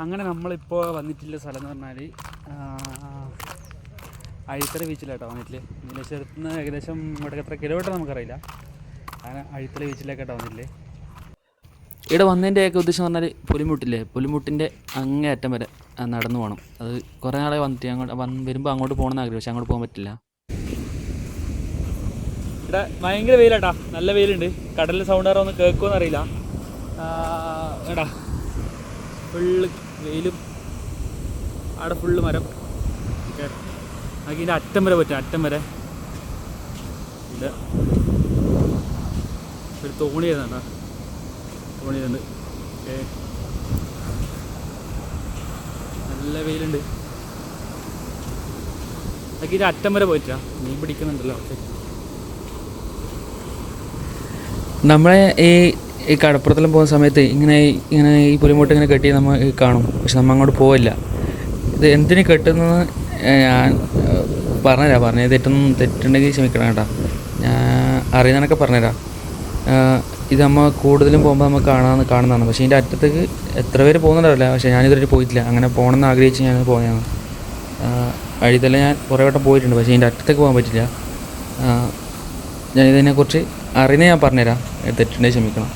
അങ്ങനെ നമ്മളിപ്പോൾ വന്നിട്ടുള്ള സ്ഥലം എന്ന് പറഞ്ഞാൽ അഴിത്തല ബീച്ചിലാട്ടോ വന്നിട്ടില്ലേ. നീലേശ്വരത്ത് നിന്ന് ഏകദേശം ഇങ്ങോട്ടേക്ക് എത്ര കിലോമീറ്റർ നമുക്കറിയില്ല. അങ്ങനെ അഴിത്തല ബീച്ചിലേക്കാട്ടോ വന്നിട്ടില്ലേ. ഇവിടെ വന്നതിൻ്റെയൊക്കെ ഉദ്ദേശം എന്ന് പറഞ്ഞാൽ പുലിമുട്ടില്ലേ, പുലിമുട്ടിൻ്റെ അങ്ങേ അറ്റം വരെ നടന്നു പോകണം. അത് കുറേ നാളെ വന്നിട്ട് അങ്ങോട്ട് വരുമ്പോൾ അങ്ങോട്ട് പോകണമെന്ന് ആഗ്രഹം, പക്ഷെ അങ്ങോട്ട് പോകാൻ പറ്റില്ല. ഇവിടെ ഭയങ്കര വെയിലാട്ടാ, നല്ല വെയിലുണ്ട്. കടലിൽ സൗണ്ട് ആരോ ഒന്ന് കേൾക്കുമെന്ന് അറിയില്ല. എടാ ഫുള്ള് വെയിലും അവിടെ ഫുള്ള് മരം. ഓക്കെ, നമുക്ക് ഇതിൻ്റെ അറ്റം വരെ പറ്റും, അറ്റം വരെ. ഇത് ഒരു തോണി ചെയ്താ, തോണി ചെയ്തുണ്ട്. ഓക്കെ, നല്ല വെയിലുണ്ട്. നമുക്ക് ഇതിൻ്റെ അറ്റം വരെ പോയിട്ടാ, മീൻ പിടിക്കുന്നുണ്ടല്ലോ. ഓക്കെ, നമ്മളെ ഈ കടപ്പുറത്തെല്ലാം പോകുന്ന സമയത്ത് ഇങ്ങനെ ഈ പുലിമുട്ട് ഇങ്ങനെ കെട്ടി നമ്മൾ കാണും, പക്ഷെ നമ്മൾ അങ്ങോട്ട് പോവില്ല. ഇത് എന്തിനു കെട്ടുന്നത് ഞാൻ പറഞ്ഞുതരാം. തെറ്റുണ്ടെങ്കിൽ ക്ഷമിക്കണം കേട്ടോ, ഞാൻ അറിയുന്നതൊക്കെ പറഞ്ഞുതരാം. ഇത് നമ്മൾ കൂടുതലും പോകുമ്പോൾ നമ്മൾ കാണുന്നതാണ്. പക്ഷേ ഇതിൻ്റെ അറ്റത്തേക്ക് എത്ര പേര് പോകുന്നുണ്ടാവില്ല, പക്ഷേ ഞാനിതുവരെ പോയിട്ടില്ല. അങ്ങനെ പോകണമെന്ന് ആഗ്രഹിച്ച് ഞാൻ പോയതാണ്. അഴിത്തല ഞാൻ കുറേ വട്ടം പോയിട്ടുണ്ട്, പക്ഷേ ഇതിൻ്റെ അറ്റത്തേക്ക് പോകാൻ പറ്റില്ല. ഞാനിതിനെക്കുറിച്ച് അറിയുന്നത് ഞാൻ പറഞ്ഞുതരാം, തെറ്റുണ്ടെങ്കിൽ ക്ഷമിക്കണം.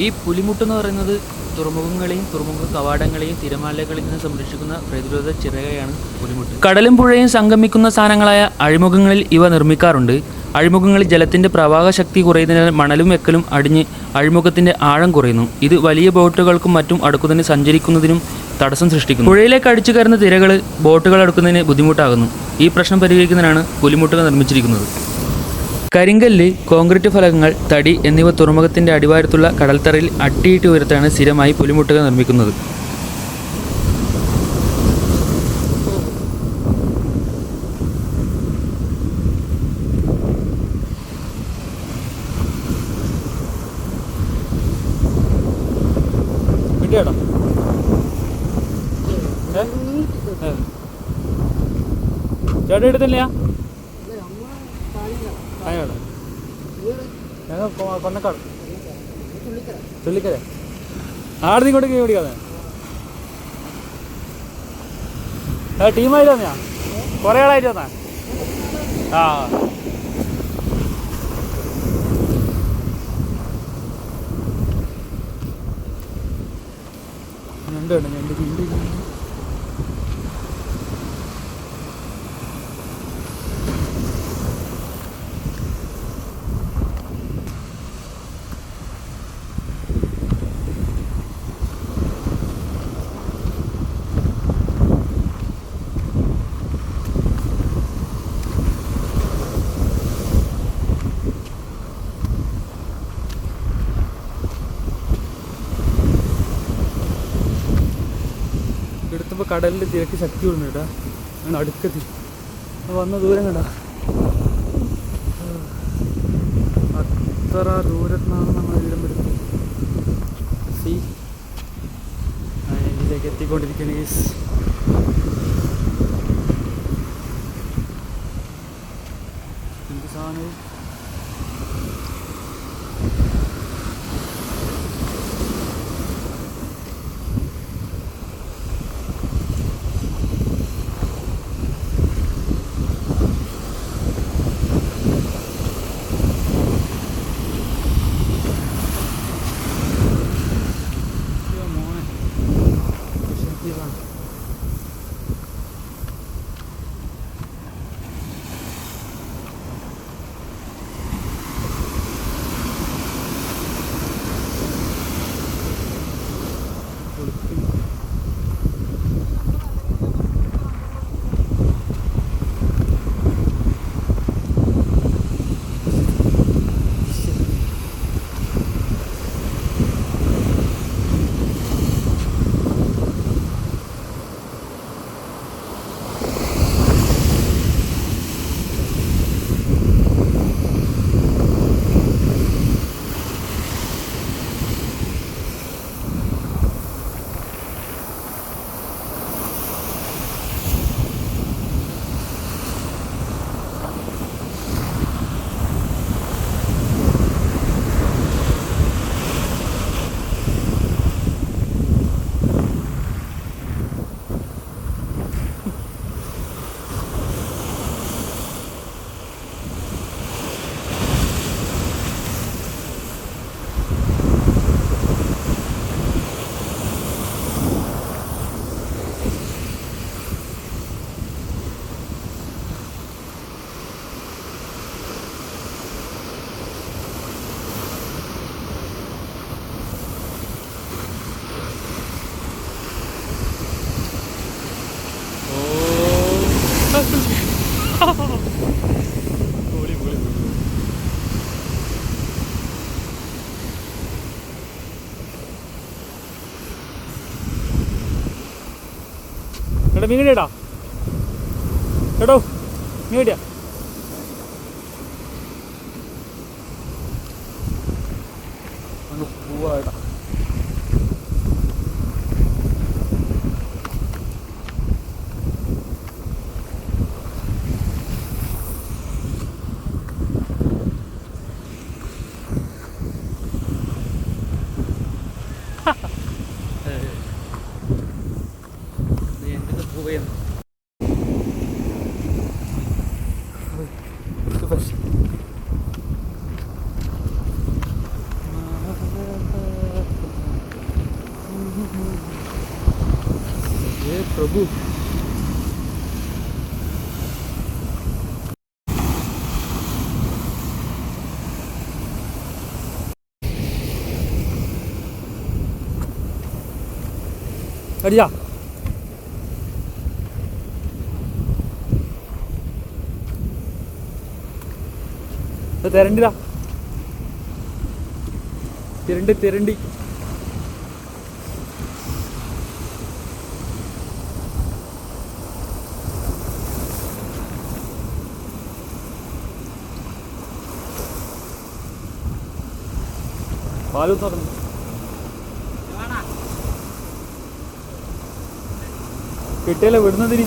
ഈ പുലിമുട്ടെന്ന് പറയുന്നത് തുറമുഖങ്ങളെയും തുറമുഖ കവാടങ്ങളെയും തിരമാലകളിൽ നിന്ന് സംരക്ഷിക്കുന്ന പ്രതിരോധ ചിറകയാണ് പുലിമുട്ട്. കടലും പുഴയും സംഗമിക്കുന്ന സ്ഥാനങ്ങളായ അഴിമുഖങ്ങളിൽ ഇവ നിർമ്മിക്കാറുണ്ട്. അഴിമുഖങ്ങളിൽ ജലത്തിൻ്റെ പ്രവാഹ ശക്തി കുറയുന്നതിനാൽ മണലും വെക്കലും അടിഞ്ഞ് അഴിമുഖത്തിൻ്റെ ആഴം കുറയുന്നു. ഇത് വലിയ ബോട്ടുകൾക്കും മറ്റും അടുക്കുന്നതിന് സഞ്ചരിക്കുന്നതിനും തടസ്സം സൃഷ്ടിക്കുന്നു. പുഴയിലേക്ക് അടിച്ചു കയറുന്ന തിരകൾ ബോട്ടുകൾ അടുക്കുന്നതിന് ബുദ്ധിമുട്ടാകുന്നു. ഈ പ്രശ്നം പരിഹരിക്കുന്നതിനാണ് പുലിമുട്ടുകൾ നിർമ്മിച്ചിരിക്കുന്നത്. കരിങ്കല്ല്, കോൺക്രീറ്റ് ഫലകങ്ങൾ, തടി എന്നിവ തുറമുഖത്തിൻ്റെ അടിവാരത്തുള്ള കടൽത്തറയിൽ അട്ടിയിട്ട് ഉയർത്താണ് സ്ഥിരമായി പുലിമുട്ടുകൾ നിർമ്മിക്കുന്നത്. ചേട്ടാ എടുത്തില്ല, ഞങ്ങൾ കൊന്നക്കാട് ചുള്ളിക്കര ആടുന്ന് ഇങ്ങോട്ട് കീഴ് പിടിക്കാതെ ടീമായിട്ട് വന്നാ കുറേ ആളായിട്ട് വന്നാ. ഞണ്ട് എടുത്തപ്പോൾ കടലിൽ തിരക്ക് ശക്തി കൂടുന്നു കേട്ടാ. അങ്ങനെ അടുക്കെത്തി വന്ന ദൂരം കണ്ട, അത്ര ദൂരത്തിനാണ് നമ്മൾ ഇടം എടുത്തത്. ഇതിലേക്ക് എത്തിക്കൊണ്ടിരിക്കുകയാണ് ഗൈസ്. എന്ത് സാധനവും എടാ മീൻ കിട്ടിയടാ, എടോ മീൻ കിട്ടിയ. പോവാടാ. प्रभु अड़िया തിരണ്ടിടാ, തിരണ്ടി തിരണ്ടി. പാലു തുറന്നു കിട്ടിയല്ലേ വിടുന്നതിന്.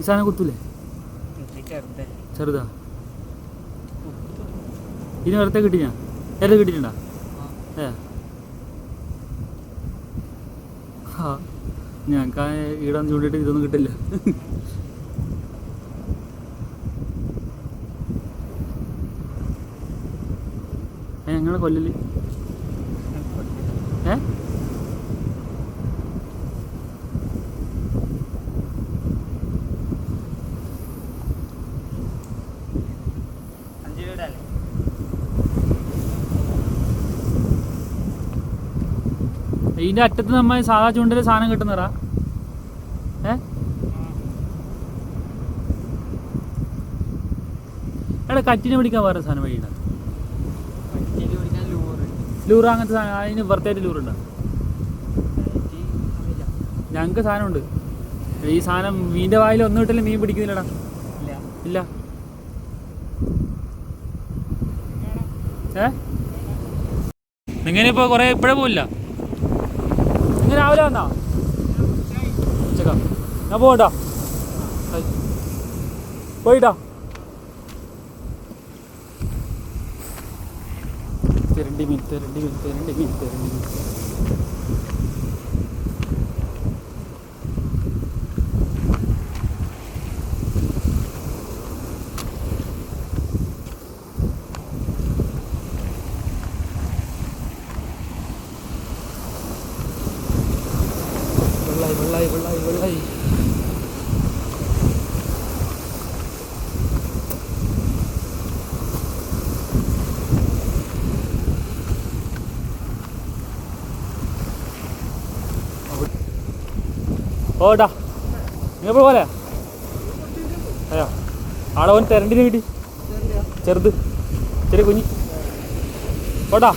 ഈ സാധനം കുത്തൂലേ? ചെറുതാ. ഇനി നേരത്തെ കിട്ടിയാ? നേരത്തെ കിട്ടിയിട്ടുണ്ടാ? ആ ഞങ്ങൾക്ക് ഈടാൻ ചൂണ്ടിട്ട് ഇതൊന്നും കിട്ടില്ല. ഞങ്ങളെ കൊല്ലല് ഇതിൻ്റെ അറ്റത്ത് നമ്മൾ സാധാ ചൂണ്ടിൽ സാധനം കിട്ടുന്നറാ. എടാ കറ്റിനെ പിടിക്കാൻ വേറെ സാധനം വഴിയുണ്ട? ലൂറ് അങ്ങനത്തെ സാധനം അതിന് പ്രത്യേകിച്ച് ലൂറുണ്ടോ? ഞങ്ങൾക്ക് സാധനമുണ്ട്. ഈ സാധനം മീൻ്റെ വായിൽ ഒന്നും ഇട്ടല്ലേ മീൻ പിടിക്കുന്നില്ലടാ. ഇല്ല. ഇങ്ങനെ ഇപ്പോൾ കുറേ ഇപ്പോഴേ പോയില്ല. ഇങ്ങനെ രാവിലെ വന്നാ ഉച്ചക്കാ? ഞാൻ പോകട്ടാ, പോയിട്ടാ. തെരണ്ടി മീൻ തെരണ്ടി മീൻ തെരണ്ടി മീൻ തെരണ്ടി മീൻ. വെള്ളായി വെള്ളായി വെള്ളായി. ഓടാ നിങ്ങൾ പോലെ അയ്യോ ആടെ ഓൻ തെരണ്ടിന് കിട്ടി. ചെറുത് ചെറിയ കുഞ്ഞി. ഓടാ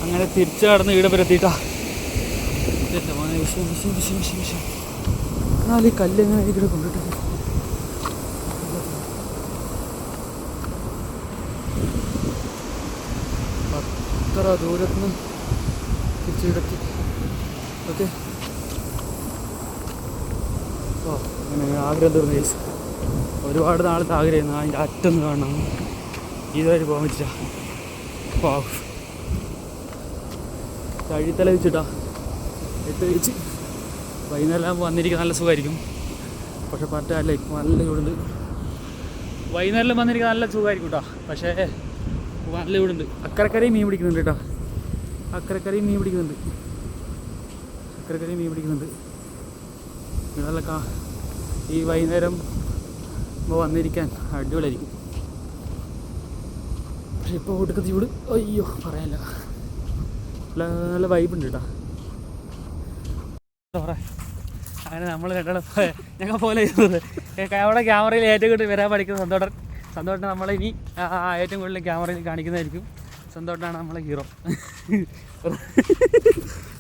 അങ്ങനെ തിരിച്ചു കടന്ന് ഈടെ വരെത്തിയിട്ടാ. എന്നാലും ഈ കല്ലെങ്ങനെ ഇവിടെ കൊണ്ടിട്ട് അത്ര ദൂരത്തുനിന്ന് തിരിച്ചിടത്തി. ഓക്കെ ഓ അങ്ങനെ ആഗ്രഹം തീർന്നു ചേച്ചി. ഒരുപാട് നാളത്തെ ആഗ്രഹമായിരുന്നു അതിൻ്റെ അറ്റൊന്ന് കാണണം. ഇതുവരെ പോകാൻ പറ്റില്ല. ഓ കഴുത്തല വെച്ചിട്ടാ ഇട്ട് വെച്ച് വൈകുന്നേരം വന്നിരിക്കാൻ നല്ല സുഖമായിരിക്കും. പക്ഷെ പറ്റല്ല, ഇപ്പം നല്ല ചൂടുണ്ട്. വൈകുന്നേരം വന്നിരിക്കാൻ നല്ല സുഖമായിരിക്കും കേട്ടോ. പക്ഷേ നല്ല ഇവിടെ ഉണ്ട്. അക്കരക്കരയും മീൻ പിടിക്കുന്നുണ്ട് കേട്ടോ. അക്കരക്കരയും മീൻ പിടിക്കുന്നുണ്ട്. ഇവിടെ ഈ വൈകുന്നേരം വന്നിരിക്കാൻ അടിപൊളിയായിരിക്കും. പക്ഷെ ഇപ്പോൾ ഒടുക്കത്തെ ചൂട് അയ്യോ പറയാനില്ല. നല്ല വൈബുണ്ട് കേട്ടോ. അങ്ങനെ നമ്മൾ രണ്ടാളും ഞങ്ങൾ പോലെ അവിടെ ക്യാമറയിൽ ഏറ്റവും കൂടുതൽ വരാൻ പഠിക്കുന്ന സന്തോട്ടൻ നമ്മളെ ഇനി ഏറ്റവും കൂടുതൽ ക്യാമറയിൽ കാണിക്കുന്നതായിരിക്കും. സന്തോട്ടാണ് നമ്മളെ ഹീറോ.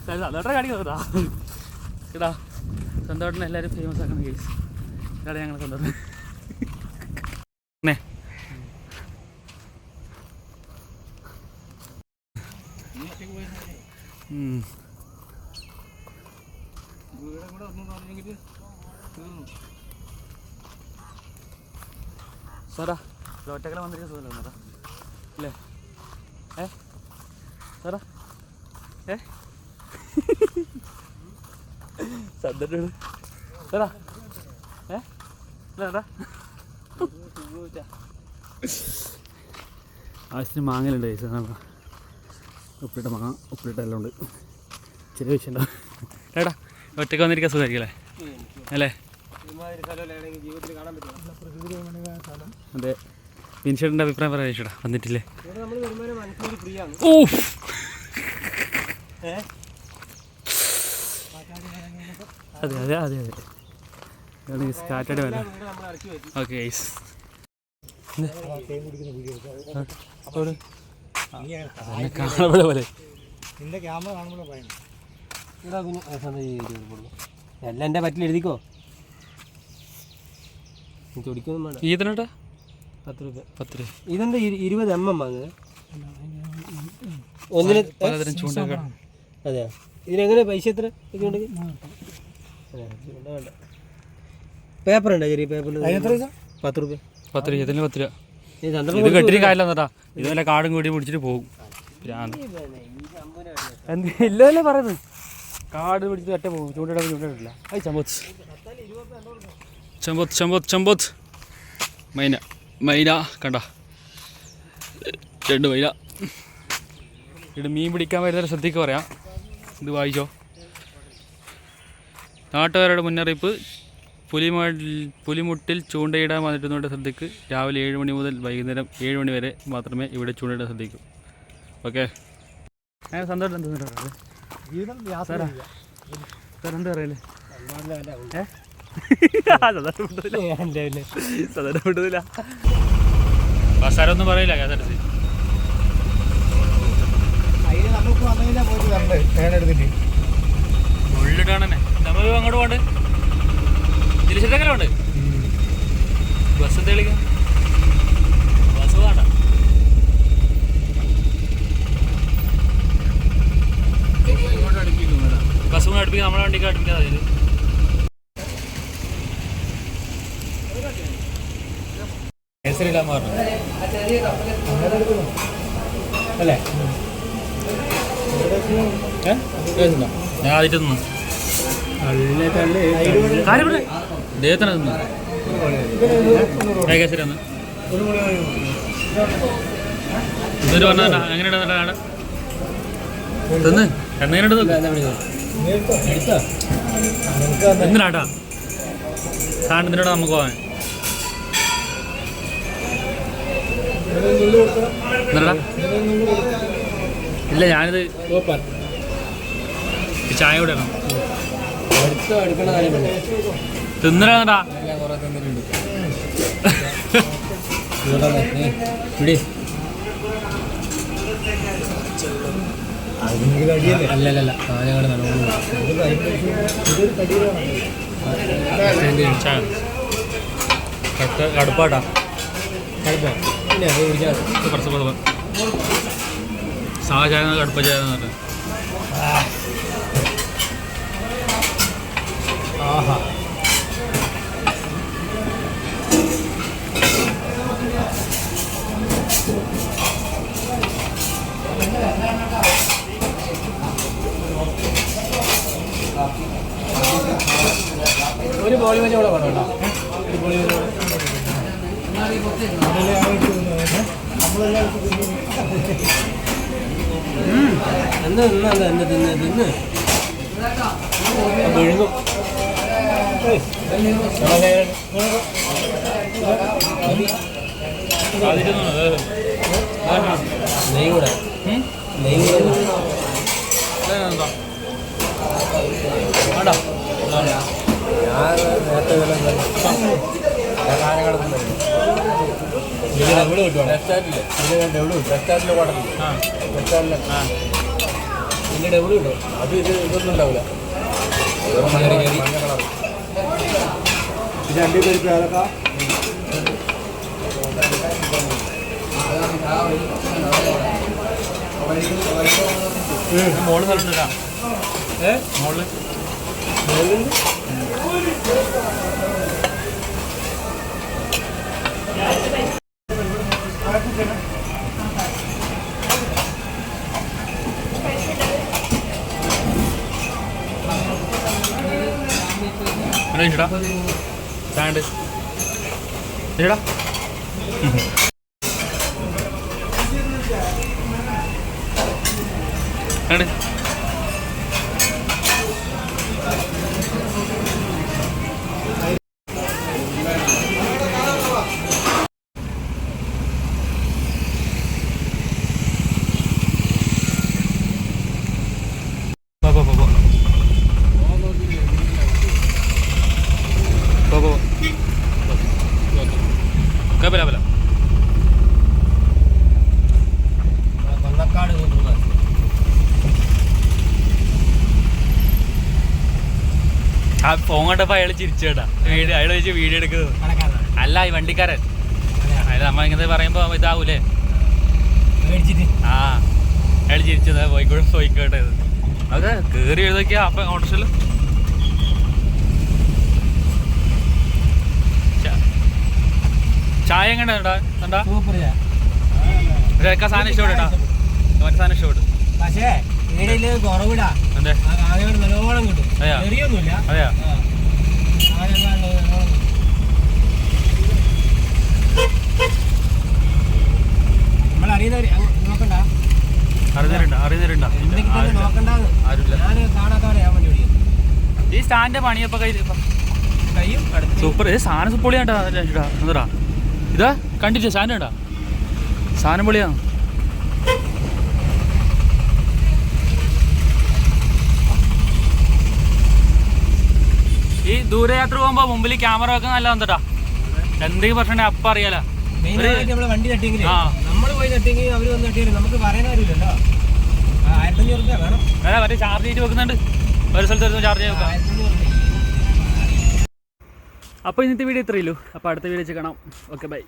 സന്തോട്ടനെ കാണിക്കുന്നതാ കേട്ടാ. സന്തോട്ടനെ എല്ലാവരും ഫേമസ് ആക്കണം കേസ്. ഇതാണ് ഞങ്ങൾ സന്തോട്ടം. സാറാ ഒറ്റക്കല വന്നിരിക്കാൻ സുഖമല്ലോ സാറാ അല്ലേ? സാറാ സന്തോഷം സാറാ ചേട്ടാ ആവശ്യത്തിന് മാങ്ങലുണ്ട് കഴിച്ച ഉപ്പിട്ട മാങ്ങ ഉപ്പിട്ട എല്ലാം ഉണ്ട്. ചെറിയ വിഷയമുണ്ടാവും ചേട്ടാ. ഒറ്റയ്ക്ക് വന്നിരിക്കാൻ സുഖമായിരിക്കും അല്ലേ? അതെ. വിൻഷേട്ടിൻ്റെ അഭിപ്രായം പറയാം ചേട്ടാ. വന്നിട്ടില്ലേ? ഓ അതെ അതെ അതെ അതെ കാറ്റയുടെ വില. ഓക്കെ കാണുമ്പോൾ പോലെ എല്ലാം എൻ്റെ പറ്റിൽ എഴുതിക്കോ. ചൊടിക്കൊന്നും വേണ്ട. ഈതനട്ടാ 10 രൂപ. 10 രൂപ. ഇതെന്താ 20 mm വാങ്ങുക ഒന്നിന്? അതെയോ? ഇതിനെങ്ങനെ പൈസ എത്ര ഇതുണ്ടെങ്കിൽ? പേപ്പർ ഉണ്ടോ? ചെറിയ പേപ്പറിൽ 10 രൂപ. 10 രൂപ. ഇതിന് 10 രൂപ. ഇത് കെട്ടിന് കാര്യമില്ലെന്നട്ടാ. ഇതുപോലെ കാടും കൂടി പിടിച്ചിട്ട് പോകും. ഇല്ലല്ലേ പറയുന്നത്. കാട് പിടിച്ചിട്ട് ഒറ്റ പോകും. ചൂണ്ടില്ല. ഐ ചമ്പോത്ത് മൈന കണ്ട 2 മൈന. ഇവിടെ മീൻ പിടിക്കാൻ വരുന്നവരെ ശ്രദ്ധിക്കുക പറയാം. ഇത് വായിച്ചോ. നാട്ടുകാരുടെ മുന്നറിയിപ്പ്. പുലിമുട്ടിൽ ചൂണ്ടയിടാൻ വന്നിട്ടുന്നവരുടെ ശ്രദ്ധയ്ക്ക് രാവിലെ 7 മണി മുതൽ വൈകുന്നേരം 7 മണി വരെ മാത്രമേ ഇവിടെ ചൂണ്ടയിടാൻ ശ്രദ്ധിക്കൂ. ഓക്കെ. അങ്ങനെ സന്തോഷം എന്ത് എന്ത് പറയല്ലേ? ബസ്സാരൊന്നും പറയില്ല. ഉള്ളിട്ടാണെ നമ്മൾ അങ്ങോട്ട് പോകണ്ട്. തിരിച്ചിട്ടെങ്ങനെ ഉണ്ട് ബസ് തെളിക്കാം. ബസ് വേണ്ട. ബസ് കൊണ്ട് അടുപ്പിക്കുക. നമ്മളെ വണ്ടിക്ക് അടുപ്പിക്കാതെ അല്ലേ? ഞാൻ ആദ്യത്തെ തിന്നു. ദേഹത്തിന് തിന്നു. കേസരിന്ന് ഇതൊരു പറഞ്ഞ എങ്ങനെയാണ് തിന്ന് എണ്ണ എന്തിനാട്ടാ സാധനത്തിനോട് നമുക്ക് പോകാൻ. ഇല്ല ഞാനിത് ചായ കൂടെ തിന്നലാ. അല്ലല്ല ഞങ്ങളുടെ നല്ലോണം കടുപ്പാട്ടാ. കടുപ്പ സാ ചായ കടുപ്പ ചായ എന്ന് ആഹാ. ഒരു ബോളി മതി കൂടെ വേണം കേട്ടോ. ഒരു ബോളി തിന്ന് വിഴുങ്ങും. നെയ്യ് കൂടെ പിന്നെ ഡബിൾ കിട്ടും. അത് ഇതൊന്നും ഉണ്ടാവില്ല. പിന്നെ അണ്ടി പരിപ്പ് ഏലക്ക മോള് തരുന്നില്ല. മോള് ചേട്ടാ സ്റ്റാൻഡ് ചേട്ടാ കണ്ട് കൊന്നക്കാട് ആ ഫോൺ കണ്ടപ്പോ അയാൾ ചിരിച്ചേട്ടാ. അയാൾ വെച്ച് വീഡിയോ എടുക്കുന്നത് അല്ല ഈ വണ്ടിക്കാരൻ. അയാൾ നമ്മ ഇങ്ങനെ പറയുമ്പോ ഇതാവൂലേ. ആ അയാൾ ചിരിച്ചത് പോയിക്കോട്ടെ. അത് കേറി എഴുതൊക്കെയാ അപ്പൊ ഓട്ടോറിക്ഷയില് ചായ എങ്ങനെ എന്താ സാധനം ഇഷ്ടപ്പെട്ടാ സാധനം ഇഷ്ടപ്പെട്ടു. പക്ഷേ കുറവിടാ. എന്തേ നല്ലോണം കിട്ടും. അതെയാ അതെയാ നമ്മൾ അറിയുന്നവര് നോക്കണ്ട. അറിയുന്നവരുണ്ടോ ആരുമില്ല. ഈ സ്റ്റാൻഡ് പണിയപ്പോ സൂപ്പർ. സാധനം പൊളിയാണ്ടാ. എന്താ ഇതാ കണ്ടിട്ട് സാധനം ഉണ്ടാ. സാധനം പൊളിയാണ്. ഈ ദൂരയാത്ര പോകുമ്പോ മുമ്പിൽ ക്യാമറ വെക്കാൻ നല്ല വന്നിട്ടാ. എന്തെങ്കിലും പ്രശ്നം അപ്പം അറിയാലോ. വണ്ടി തട്ടിയെങ്കിൽ നമ്മൾ പോയി തട്ടിയെങ്കിൽ അവര് വന്ന് തട്ടിയാലും നമുക്ക് പറയാൻ കാര്യമില്ലല്ലോ. 1500 രൂപ വേണം. മറ്റേ ചാർജ് ചെയ്ത് വെക്കുന്നുണ്ട്. ഒരു സ്ഥലത്ത് ചാർജ് ചെയ്ത് വെക്കാം. അപ്പോൾ ഇന്നത്തെ വീഡിയോ ഇത്രയേ ഉള്ളൂ. അപ്പോൾ അടുത്ത വീഡിയോ കാണാം. Okay bye.